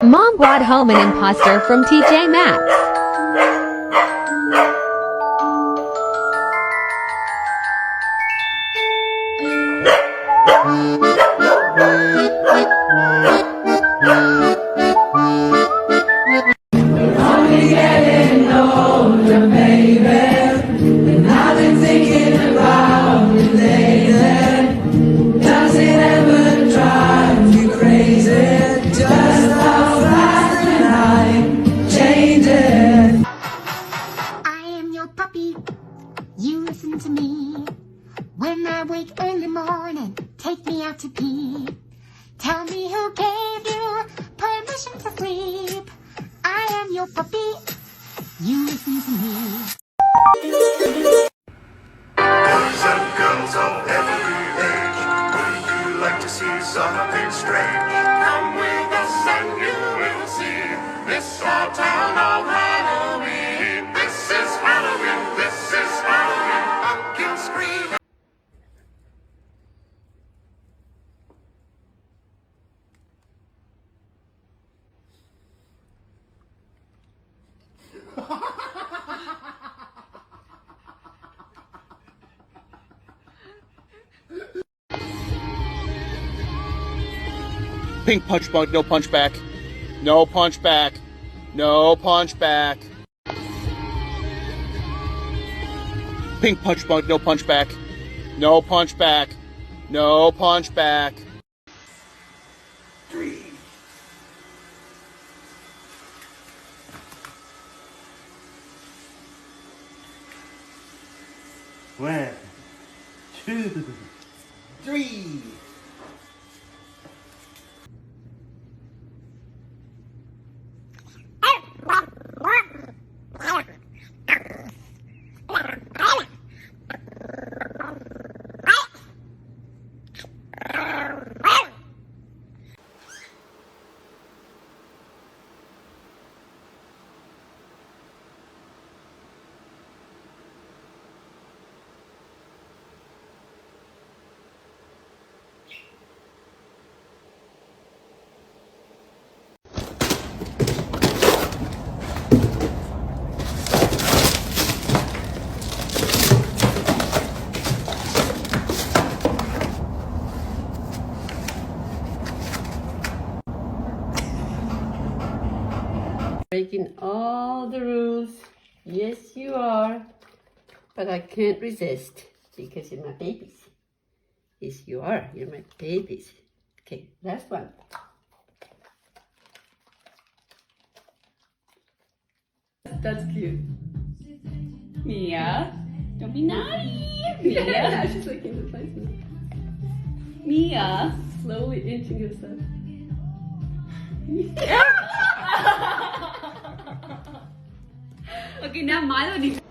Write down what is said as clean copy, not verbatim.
Mom brought home an imposter from TJ Maxx. Puppy, you listen to me. When I wake early morning, take me out to pee. Tell me who gave you permission to sleep. I am your puppy, you listen to me. Boys and girls of every age, would you like to see something strange? Come with us and you will see this our town of Halloween. This is Halloween, this is Halloween, pumpkin scream. Pink punch bug, no punch back. No punch back. No punch back. Pink punch bug, no punch back. No punch back. No punch back. 3. One, 2, 3. Breaking all the rules. Yes, you are. But I can't resist because you're my babies. Yes, you are. You're my babies. Okay, last one. That's cute. Mia, don't be naughty. Mia. She's like in the place now. Mia, slowly inching herself. Okay, now Milo needs